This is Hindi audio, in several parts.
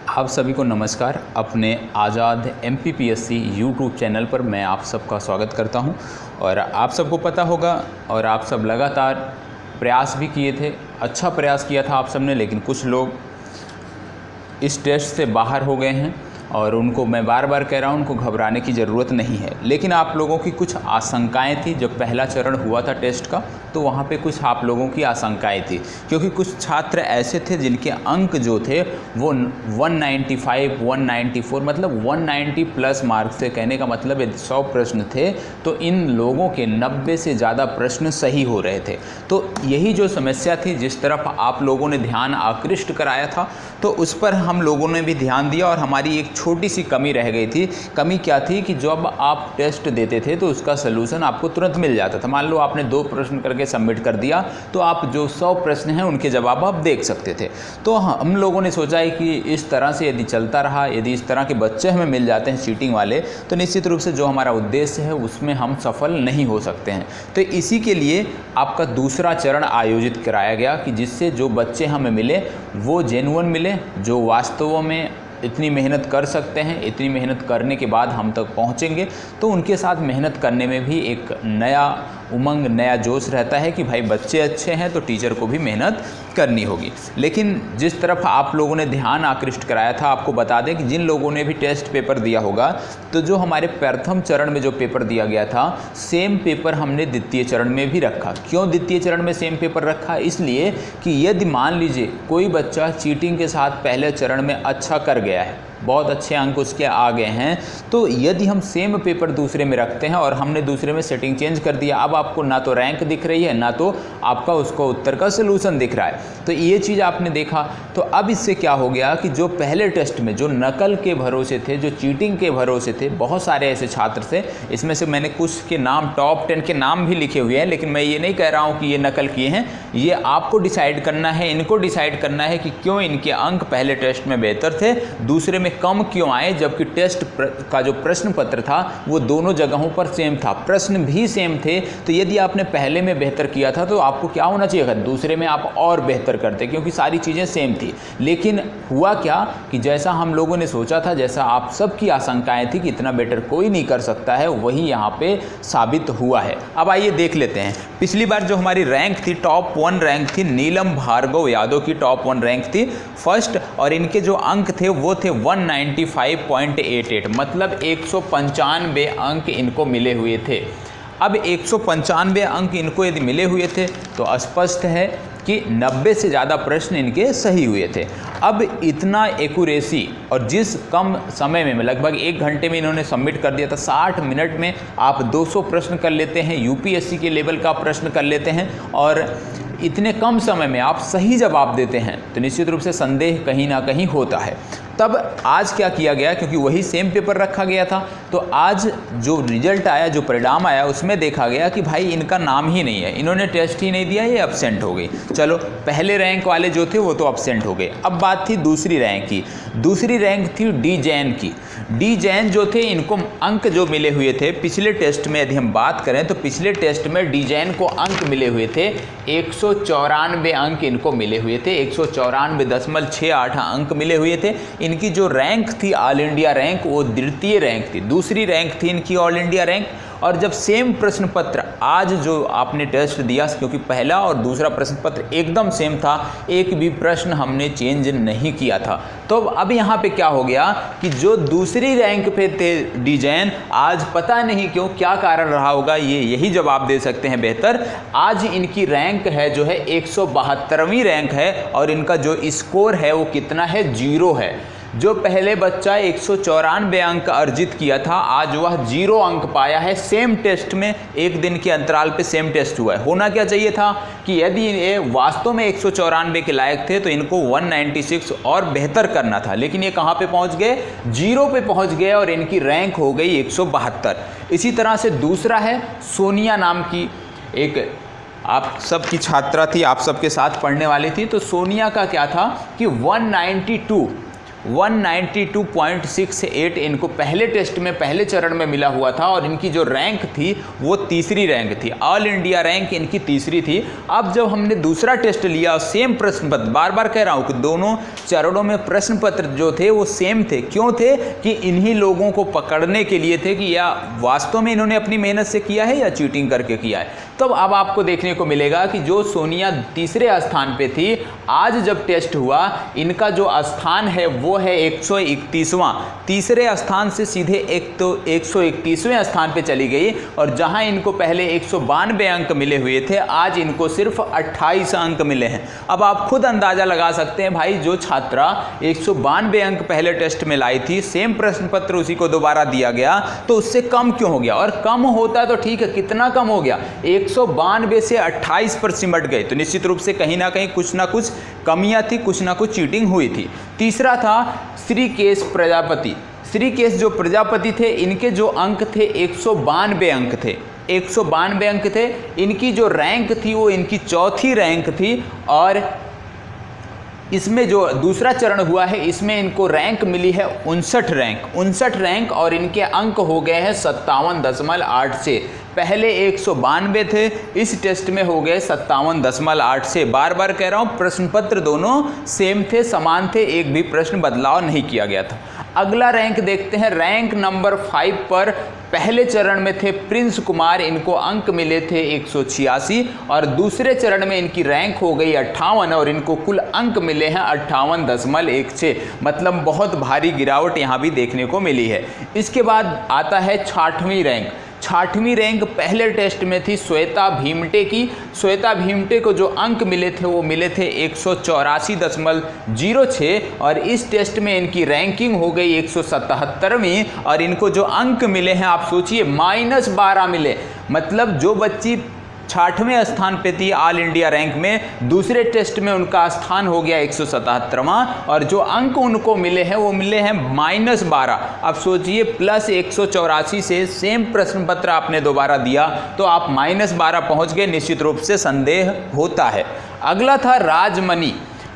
आप सभी को नमस्कार। अपने आज़ाद MPPSC यूट्यूब चैनल पर मैं आप सबका स्वागत करता हूं। और आप सबको पता होगा और आप सब लगातार प्रयास भी किए थे, अच्छा प्रयास किया था आप सब ने, लेकिन कुछ लोग इस टेस्ट से बाहर हो गए हैं और उनको मैं बार बार कह रहा हूँ, उनको घबराने की ज़रूरत नहीं है। लेकिन आप लोगों की कुछ आशंकाएं थी। जब पहला चरण हुआ था टेस्ट का तो वहाँ पे कुछ आप लोगों की आशंकाएं थी, क्योंकि कुछ छात्र ऐसे थे जिनके अंक जो थे वो 195, 194 मतलब 190 प्लस मार्क्स से। कहने का मतलब यदि 100 प्रश्न थे तो इन लोगों के 90 से ज़्यादा प्रश्न सही हो रहे थे। तो यही जो समस्या थी, जिस तरफ आप लोगों ने ध्यान आकृष्ट कराया था, तो उस पर हम लोगों ने भी ध्यान दिया। और हमारी एक छोटी सी कमी रह गई थी। कमी क्या थी कि जब आप टेस्ट देते थे तो उसका सलूशन आपको तुरंत मिल जाता था। मान लो आपने 2 प्रश्न करके सबमिट कर दिया तो आप जो 100 प्रश्न हैं उनके जवाब आप देख सकते थे। तो हम लोगों ने सोचा है कि इस तरह से यदि चलता रहा, यदि इस तरह के बच्चे हमें मिल जाते हैं चीटिंग वाले, तो निश्चित रूप से जो हमारा उद्देश्य है उसमें हम सफल नहीं हो सकते हैं। तो इसी के लिए आपका दूसरा चरण आयोजित कराया गया कि जिससे जो बच्चे हमें मिले वो जेन्युइन मिले, जो वास्तव में इतनी मेहनत कर सकते हैं। इतनी मेहनत करने के बाद हम तक पहुंचेंगे तो उनके साथ मेहनत करने में भी एक नया उमंग, नया जोश रहता है कि भाई बच्चे अच्छे हैं तो टीचर को भी मेहनत करनी होगी। लेकिन जिस तरफ आप लोगों ने ध्यान आकृष्ट कराया था, आपको बता दें कि जिन लोगों ने भी टेस्ट पेपर दिया होगा, तो जो हमारे प्रथम चरण में जो पेपर दिया गया था, सेम पेपर हमने द्वितीय चरण में भी रखा। क्यों द्वितीय चरण में सेम पेपर रखा? इसलिए कि यदि मान लीजिए कोई बच्चा चीटिंग के साथ पहले चरण में अच्छा कर गया है, बहुत अच्छे अंक उसके आ गए हैं, तो यदि हम सेम पेपर दूसरे में रखते हैं और हमने दूसरे में सेटिंग चेंज कर दिया, अब आपको ना तो रैंक दिख रही है ना तो आपका उसको उत्तर का सलूशन दिख रहा है। तो ये चीज़ आपने देखा। तो अब इससे क्या हो गया कि जो पहले टेस्ट में जो नकल के भरोसे थे, जो चीटिंग के भरोसे थे, बहुत सारे ऐसे छात्र थे। इसमें से मैंने कुछ के नाम, टॉप 10 के नाम भी लिखे हुए हैं, लेकिन मैं ये नहीं कह रहा हूँ कि ये नकल किए हैं। ये आपको डिसाइड करना है, इनको डिसाइड करना है कि क्यों इनके अंक पहले टेस्ट में बेहतर थे, दूसरे में कम क्यों आए, जबकि टेस्ट का जो प्रश्न पत्र था वो दोनों जगहों पर सेम था, प्रश्न भी सेम थे। तो यदि आपने पहले में बेहतर किया था तो आपको क्या होना चाहिए था, दूसरे में आप और बेहतर करते, क्योंकि सारी चीज़ें सेम थी। लेकिन हुआ क्या कि जैसा हम लोगों ने सोचा था, जैसा आप सबकी आशंकाएं थी कि इतना बेटर कोई नहीं कर सकता है, वही यहाँ पे साबित हुआ है। अब आइए देख लेते हैं। पिछली बार जो हमारी रैंक थी, टॉप 1 रैंक थी, नीलम भार्गव यादव की टॉप 1 रैंक थी फर्स्ट, और इनके जो अंक थे वो थे 195.88 मतलब 195 अंक इनको मिले हुए थे। अब 195 अंक इनको यदि मिले हुए थे तो स्पष्ट है कि 90 से ज़्यादा प्रश्न इनके सही हुए थे। अब इतना एक्यूरेसी, और जिस कम समय में लगभग 1 घंटे में इन्होंने सबमिट कर दिया था, 60 मिनट में आप 200 प्रश्न कर लेते हैं, यूपीएससी के लेवल का प्रश्न कर लेते हैं, और इतने कम समय में आप सही जवाब देते हैं, तो निश्चित रूप से संदेह कहीं ना कहीं होता है। तब आज क्या किया गया, क्योंकि वही सेम पेपर रखा गया था, तो आज जो रिजल्ट आया, जो परिणाम आया, उसमें देखा गया कि भाई इनका नाम ही नहीं है, इन्होंने टेस्ट ही नहीं दिया, ये एब्सेंट हो गई। चलो, पहले रैंक वाले जो थे वो तो एब्सेंट हो गए। अब बात थी दूसरी रैंक की। दूसरी रैंक थी डी जैन की। डी जैन जो थे, इनको अंक जो मिले हुए थे पिछले टेस्ट में, यदि हम बात करें तो पिछले टेस्ट में डी जैन को अंक मिले हुए थे 194 अंक इनको मिले हुए थे, 194.68 अंक मिले हुए थे। इनकी जो रैंक थी ऑल इंडिया रैंक, वो द्वितीय रैंक थी, दूसरी रैंक थी इनकी ऑल इंडिया रैंक। और जब सेम प्रश्न पत्र आज जो आपने टेस्ट दिया, क्योंकि पहला और दूसरा प्रश्न पत्र एकदम सेम था, एक भी प्रश्न हमने चेंज नहीं किया था, तो अब यहाँ पे क्या हो गया कि जो दूसरी रैंक पे थे डी जैन, आज पता नहीं क्यों, क्या कारण रहा होगा, ये यही जवाब दे सकते हैं बेहतर। आज इनकी रैंक है जो है 172वीं रैंक है, और इनका जो स्कोर है वो कितना है, 0 है। जो पहले बच्चा 194 अंक अर्जित किया था, आज वह 0 अंक पाया है। सेम टेस्ट में 1 दिन के अंतराल पे सेम टेस्ट हुआ है। होना क्या चाहिए था कि यदि ये वास्तव में 194 के लायक थे तो इनको 196 और बेहतर करना था, लेकिन ये कहाँ पे पहुँच गए, 0 पे पहुँच गए, और इनकी रैंक हो गई 172। इसी तरह से दूसरा है सोनिया नाम की एक आप सबकी छात्रा थी, आप सबके साथ पढ़ने वाली थी। तो सोनिया का क्या था कि 192 192.68 इनको पहले टेस्ट में पहले चरण में मिला हुआ था और इनकी जो रैंक थी वो तीसरी रैंक थी, ऑल इंडिया रैंक इनकी तीसरी थी। अब जब हमने दूसरा टेस्ट लिया, सेम प्रश्न पत्र, बार बार कह रहा हूँ कि दोनों चरणों में प्रश्न पत्र जो थे वो सेम थे। क्यों थे? कि इन्हीं लोगों को पकड़ने के लिए थे कि या वास्तव में इन्होंने अपनी मेहनत से किया है या चीटिंग करके किया है। तब अब आपको देखने को मिलेगा कि जो सोनिया तीसरे स्थान पे थी, आज जब टेस्ट हुआ इनका जो स्थान है वो है 131वां। तीसरे स्थान से सीधे 131वें स्थान पे चली गई और जहां इनको पहले 192 अंक मिले हुए थे, आज इनको सिर्फ 28 अंक मिले हैं। अब आप खुद अंदाजा लगा सकते हैं भाई, जो छात्रा 192 अंक पहले टेस्ट में लाई थी, सेम प्रश्न पत्र उसी को दोबारा दिया गया, तो उससे कम क्यों हो गया? और कम होता तो ठीक है, कितना कम हो गया? 192 से 28 पर सिमट गए। तो निश्चित रूप से कहीं ना कहीं कुछ ना कुछ कमियां थी, कुछ ना कुछ चीटिंग हुई थी। तीसरा था श्रीकेश प्रजापति। श्रीकेश जो प्रजापति थे, इनके जो अंक थे 192 अंक थे, 192 अंक थे। इनकी जो रैंक थी वो इनकी चौथी रैंक थी और इसमें जो दूसरा चरण हुआ है इसमें इनको रैंक मिली है 59 रैंक और इनके अंक हो गए हैं 57.8 से। पहले 192 थे, इस टेस्ट में हो गए 57.8 से। बार बार कह रहा हूँ, प्रश्न पत्र दोनों सेम थे, समान थे, एक भी प्रश्न बदलाव नहीं किया गया था। अगला रैंक देखते हैं। रैंक नंबर 5 पर पहले चरण में थे प्रिंस कुमार, इनको अंक मिले थे 186 और दूसरे चरण में इनकी रैंक हो गई 58 और इनको कुल अंक मिले हैं 58.16। मतलब बहुत भारी गिरावट यहाँ भी देखने को मिली है। इसके बाद आता है 6वीं रैंक। 6वीं रैंक पहले टेस्ट में थी श्वेता भीमटे की। श्वेता भीमटे को जो अंक मिले थे वो मिले थे 184.06 और इस टेस्ट में इनकी रैंकिंग हो गई 177वीं और इनको जो अंक मिले हैं आप सोचिए -12 मिले। मतलब जो बच्ची 6वें स्थान पे थी ऑल इंडिया रैंक में, दूसरे टेस्ट में उनका स्थान हो गया 177वां और जो अंक उनको मिले हैं वो मिले हैं -12। अब सोचिए, +184 से सेम प्रश्न पत्र आपने दोबारा दिया तो आप -12 पहुंच गए, निश्चित रूप से संदेह होता है। अगला था राजमणि।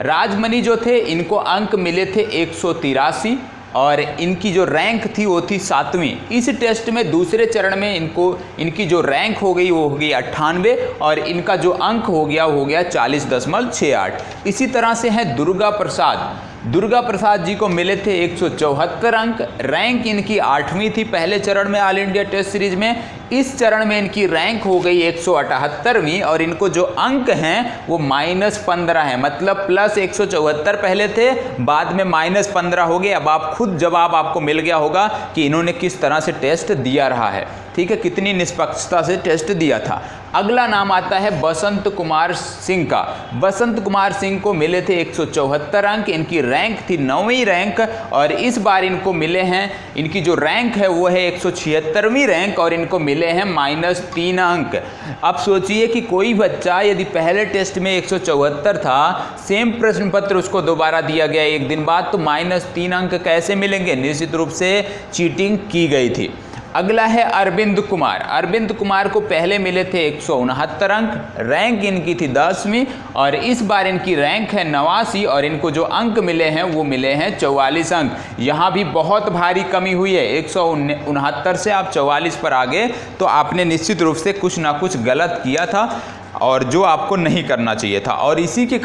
राजमणि जो थे इनको अंक मिले थे 183 और इनकी जो रैंक थी वो थी 7वीं। इस टेस्ट में दूसरे चरण में इनकी जो रैंक हो गई वो हो गई 98 और इनका जो अंक हो गया वो हो गया 40.68। इसी तरह से है दुर्गा प्रसाद। दुर्गा प्रसाद जी को मिले थे 174 अंक। रैंक इनकी 8वीं थी पहले चरण में ऑल इंडिया टेस्ट सीरीज में। इस चरण में इनकी रैंक हो गई 178वीं और इनको जो अंक हैं वो -15 है। मतलब +174 पहले थे, बाद में -15 हो गए। अब आप खुद जवाब आपको मिल गया होगा कि इन्होंने किस तरह से टेस्ट दिया रहा है, ठीक है, कितनी निष्पक्षता से टेस्ट दिया था। अगला नाम आता है बसंत कुमार सिंह का। बसंत कुमार सिंह को मिले थे 174 अंक। इनकी रैंक थी 9वीं रैंक और इस बार इनको मिले हैं, इनकी जो रैंक है वो है 176वीं रैंक और इनको मिले हैं -3 अंक। अब सोचिए कि कोई बच्चा यदि पहले टेस्ट में 174 था, सेम प्रश्न पत्र उसको दोबारा दिया गया एक दिन बाद, तो -3 अंक कैसे मिलेंगे? निश्चित रूप से चीटिंग की गई थी। अगला है अरविंद कुमार। अरविंद कुमार को पहले मिले थे 169 अंक। रैंक इनकी थी 10वीं और इस बार इनकी रैंक है 89 और इनको जो अंक मिले हैं वो मिले हैं 44 अंक। यहाँ भी बहुत भारी कमी हुई है। 169 से आप 44 पर आ गए तो आपने निश्चित रूप से कुछ ना कुछ गलत किया था और जो आपको नहीं करना चाहिए था। और इसी के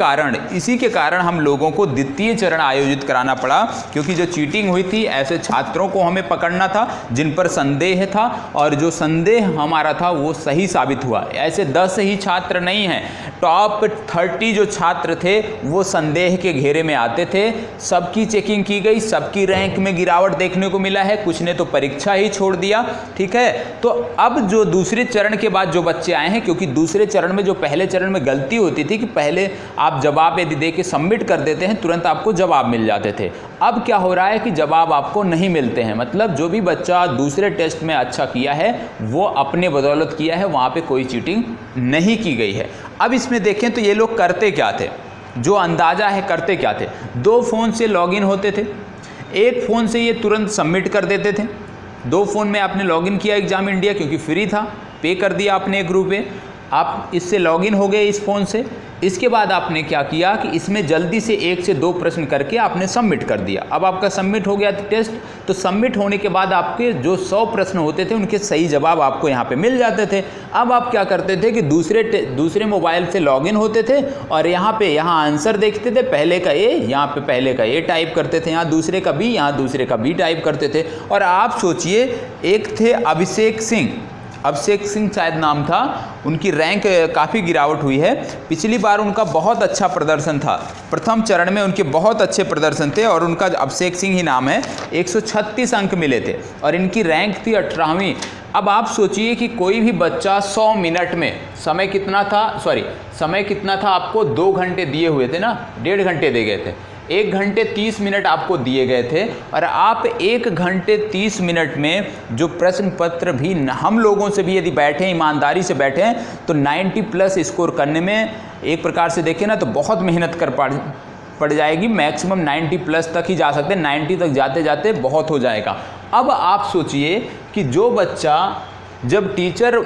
कारण हम लोगों को द्वितीय चरण आयोजित कराना पड़ा, क्योंकि जो चीटिंग हुई थी ऐसे छात्रों को हमें पकड़ना था जिन पर संदेह था और जो संदेह हमारा था वो सही साबित हुआ। ऐसे 10 ही छात्र नहीं हैं, टॉप 30 जो छात्र थे वो संदेह के घेरे में आते थे। सबकी चेकिंग की गई, सबकी रैंक में गिरावट देखने को मिला है, कुछ ने तो परीक्षा ही छोड़ दिया, ठीक है। तो अब जो दूसरे चरण के बाद जो बच्चे आए हैं, क्योंकि दूसरे चरण में जो पहले चरण में गलती होती थी कि पहले आप जवाब यदि दे के सबमिट कर देते हैं तुरंत आपको जवाब मिल जाते थे। अब क्या हो रहा है कि जवाब आपको नहीं मिलते हैं। मतलब जो भी बच्चा दूसरे टेस्ट में अच्छा किया है वो अपने बदौलत किया है, वहाँ पे कोई चीटिंग नहीं की गई है। अब इसमें देखें तो ये लोग करते क्या थे, जो अंदाजा है करते क्या थे। 2 फ़ोन से लॉगिन होते थे, एक फ़ोन से ये तुरंत सबमिट कर देते थे। 2 फ़ोन में आपने लॉगिन किया एग्ज़ाम इंडिया, क्योंकि फ्री था, पे कर दिया आपने 1 रुपये। आप इससे लॉगिन हो गए इस फ़ोन से। इसके बाद आपने क्या किया कि इसमें जल्दी से 1 से 2 प्रश्न करके आपने सबमिट कर दिया। अब आपका सबमिट हो गया टेस्ट। तो सबमिट होने के बाद आपके जो 100 प्रश्न होते थे उनके सही जवाब आपको यहाँ पे मिल जाते थे। अब आप क्या करते थे कि दूसरे मोबाइल से लॉगिन होते थे और यहाँ आंसर देखते थे, पहले का ए, यहाँ पे पहले का ए टाइप करते थे, यहाँ दूसरे का बी, यहाँ दूसरे का बी टाइप करते थे। और आप सोचिए, एक थे अभिषेक सिंह शायद नाम था, उनकी रैंक काफ़ी गिरावट हुई है। पिछली बार उनका बहुत अच्छा प्रदर्शन था, प्रथम चरण में उनके बहुत अच्छे प्रदर्शन थे और उनका अभिषेक सिंह ही नाम है। 136 अंक मिले थे और इनकी रैंक थी 18वीं। अब आप सोचिए कि कोई भी बच्चा 100 मिनट में, समय कितना था आपको 2 घंटे दिए हुए थे ना, 1.5 घंटे दे गए थे, 1 घंटे 30 मिनट आपको दिए गए थे और आप 1 घंटे 30 मिनट में जो प्रश्न पत्र भी हम लोगों से भी यदि बैठे, ईमानदारी से बैठे हैं, तो 90+ स्कोर करने में एक प्रकार से देखें ना तो बहुत मेहनत पड़ जाएगी। मैक्सिमम 90+ तक ही जा सकते हैं, 90 तक जाते जाते बहुत हो जाएगा। अब आप सोचिए कि जो बच्चा, जब टीचर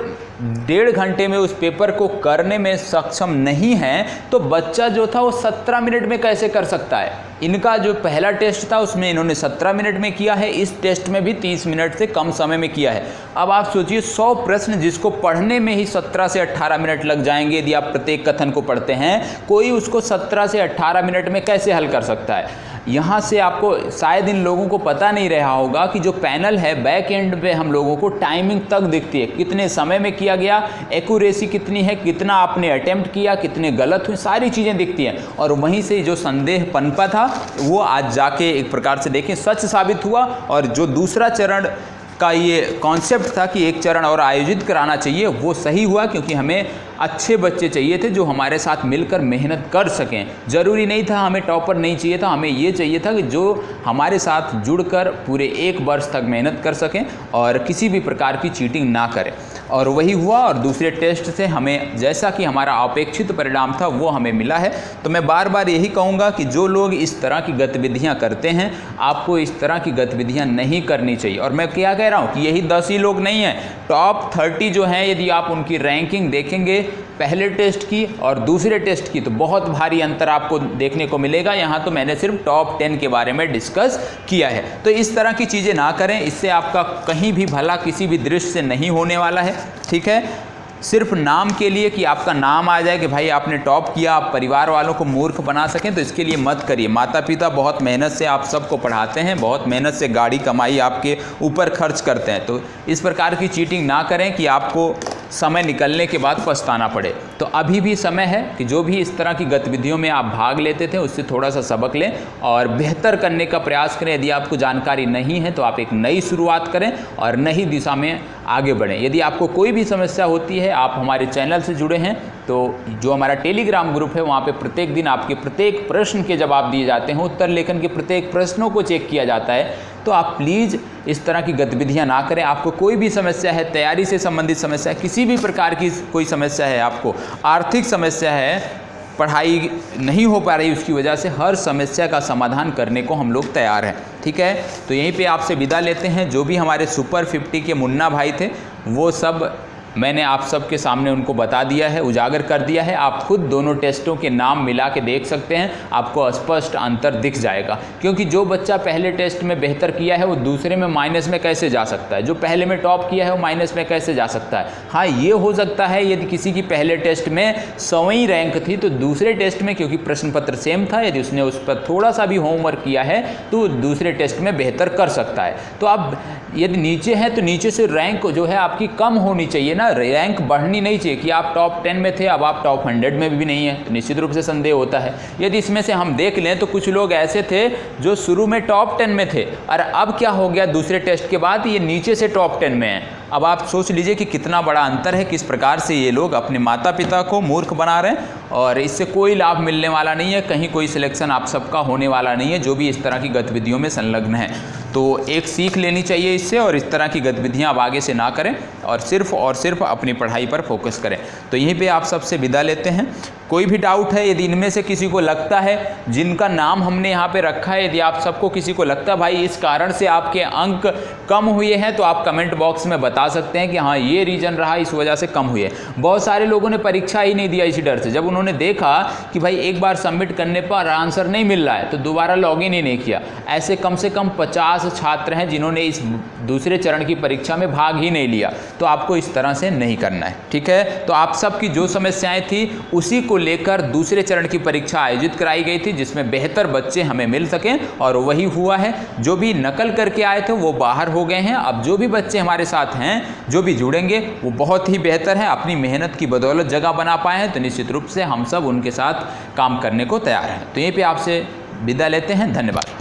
1.5 घंटे में उस पेपर को करने में सक्षम नहीं है, तो बच्चा जो था वो 17 मिनट में कैसे कर सकता है। इनका जो पहला टेस्ट था उसमें इन्होंने 17 मिनट में किया है, इस टेस्ट में भी 30 मिनट से कम समय में किया है। अब आप सोचिए 100 प्रश्न जिसको पढ़ने में ही 17 से 18 मिनट लग जाएंगे, यदि आप प्रत्येक कथन को पढ़ते हैं, कोई उसको 17 से 18 मिनट में कैसे हल कर सकता है। यहाँ से आपको शायद इन लोगों को पता नहीं रहा होगा कि जो पैनल है बैक एंड पे हम लोगों को टाइमिंग तक दिखती है, कितने समय में किया गया, एक्यूरेसी कितनी है, कितना आपने अटेम्प्ट किया, कितने गलत हुए, सारी चीज़ें दिखती हैं। और वहीं से जो संदेह पनपा था वो आज जाके एक प्रकार से देखें सच साबित हुआ। और जो दूसरा चरण का ये कॉन्सेप्ट था कि एक चरण और आयोजित कराना चाहिए, वो सही हुआ, क्योंकि हमें अच्छे बच्चे चाहिए थे जो हमारे साथ मिलकर मेहनत कर सकें। ज़रूरी नहीं था हमें टॉपर नहीं चाहिए था, हमें ये चाहिए था कि जो हमारे साथ जुड़कर पूरे 1 वर्ष तक मेहनत कर सकें और किसी भी प्रकार की चीटिंग ना करें। और वही हुआ और दूसरे टेस्ट से हमें जैसा कि हमारा अपेक्षित परिणाम था वो हमें मिला है। तो मैं बार बार यही कहूँगा कि जो लोग इस तरह की गतिविधियाँ करते हैं, आपको इस तरह की गतिविधियाँ नहीं करनी चाहिए। और मैं क्या कह रहा हूँ कि यही 10 ही लोग नहीं हैं, टॉप 30 जो हैं, यदि आप उनकी रैंकिंग देखेंगे पहले टेस्ट की और दूसरे टेस्ट की, तो बहुत भारी अंतर आपको देखने को मिलेगा। यहाँ तो मैंने सिर्फ टॉप 10 के बारे में डिस्कस किया है। तो इस तरह की चीज़ें ना करें, इससे आपका कहीं भी भला किसी भी दृष्टि से नहीं होने वाला है। ठीक है, सिर्फ नाम के लिए कि आपका नाम आ जाए कि भाई आपने टॉप किया, आप परिवार वालों को मूर्ख बना सकें, तो इसके लिए मत करिए। माता पिता बहुत मेहनत से आप सबको पढ़ाते हैं, बहुत मेहनत से गाड़ी कमाई आपके ऊपर खर्च करते हैं, तो इस प्रकार की चीटिंग ना करें कि आपको समय निकलने के बाद पछताना पड़े। तो अभी भी समय है कि जो भी इस तरह की गतिविधियों में आप भाग लेते थे उससे थोड़ा सा सबक लें और बेहतर करने का प्रयास करें। यदि आपको जानकारी नहीं है तो आप एक नई शुरुआत करें और नई दिशा में आगे बढ़ें। यदि आपको कोई भी समस्या होती है, आप हमारे चैनल से जुड़े हैं, तो जो हमारा टेलीग्राम ग्रुप है वहाँ पे प्रत्येक दिन आपके प्रत्येक प्रश्न के जवाब दिए जाते हैं, उत्तर लेखन के प्रत्येक प्रश्नों को चेक किया जाता है। तो आप प्लीज़ इस तरह की गतिविधियाँ ना करें। आपको कोई भी समस्या है, तैयारी से संबंधित समस्या है, किसी भी प्रकार की कोई समस्या है, आपको आर्थिक समस्या है, पढ़ाई नहीं हो पा रही उसकी वजह से, हर समस्या का समाधान करने को हम लोग तैयार हैं। ठीक है, तो यहीं पे आपसे विदा लेते हैं। जो भी हमारे सुपर 50 के मुन्ना भाई थे वो सब मैंने आप सबके सामने उनको बता दिया है, उजागर कर दिया है। आप खुद दोनों टेस्टों के नाम मिला के देख सकते हैं, आपको स्पष्ट अंतर दिख जाएगा। क्योंकि जो बच्चा पहले टेस्ट में बेहतर किया है वो दूसरे में माइनस में कैसे जा सकता है, जो पहले में टॉप किया है वो माइनस में कैसे जा सकता है। हाँ, ये हो सकता है यदि किसी की पहले टेस्ट में 100वीं रैंक थी तो दूसरे टेस्ट में, क्योंकि प्रश्न पत्र सेम था, यदि उसने उस पर थोड़ा सा भी होमवर्क किया है तो दूसरे टेस्ट में बेहतर कर सकता है। तो आप यदि नीचे हैं तो नीचे से रैंक जो है आपकी कम होनी चाहिए ना, रैंक बढ़नी नहीं चाहिए कि आप टॉप 10 में थे अब आप टॉप 100 में भी नहीं है, तो निश्चित रूप से संदेह होता है। यदि इसमें से हम देख लें तो कुछ लोग ऐसे थे जो शुरू में टॉप 10 में थे और अब क्या हो गया, दूसरे टेस्ट के बाद ये नीचे से टॉप 10 में हैं। अब आप सोच लीजिए कि कितना बड़ा अंतर है, किस प्रकार से ये लोग अपने माता पिता को मूर्ख बना रहे हैं और इससे कोई लाभ मिलने वाला नहीं है, कहीं कोई सिलेक्शन आप सबका होने वाला नहीं है जो भी इस तरह की गतिविधियों में संलग्न है। तो एक सीख लेनी चाहिए इससे और इस तरह की गतिविधियां अब आगे से ना करें और सिर्फ अपनी पढ़ाई पर फोकस करें। तो यहीं पे आप सबसे विदा लेते हैं। कोई भी डाउट है, यदि इनमें से किसी को लगता है, जिनका नाम हमने यहाँ पे रखा है, यदि आप सबको किसी को लगता है भाई इस कारण से आपके अंक कम हुए हैं, तो आप कमेंट बॉक्स में बता सकते हैं कि हाँ ये रीज़न रहा, इस वजह से कम हुए। बहुत सारे लोगों ने परीक्षा ही नहीं दिया इसी डर से। जब उन्होंने देखा कि भाई एक बार सबमिट करने पर आंसर नहीं मिल रहा है तो दोबारा लॉगिन ही नहीं किया। ऐसे कम से कम 50 छात्र हैं जिन्होंने इस दूसरे चरण की परीक्षा में भाग ही नहीं लिया। तो आपको इस तरह से नहीं करना है, ठीक है। तो आप सबकी जो समस्याएं थी उसी को लेकर दूसरे चरण की परीक्षा आयोजित कराई गई थी, जिसमें बेहतर बच्चे हमें मिल सकें, और वही हुआ है। जो भी नकल करके आए थे वो बाहर हो गए हैं। अब जो भी बच्चे हमारे साथ हैं, जो भी जुड़ेंगे, वो बहुत ही बेहतर है, अपनी मेहनत की बदौलत जगह बना पाए हैं। तो निश्चित रूप से हम सब उनके साथ काम करने को तैयार हैं। तो यहीं पे आपसे विदा लेते हैं। धन्यवाद।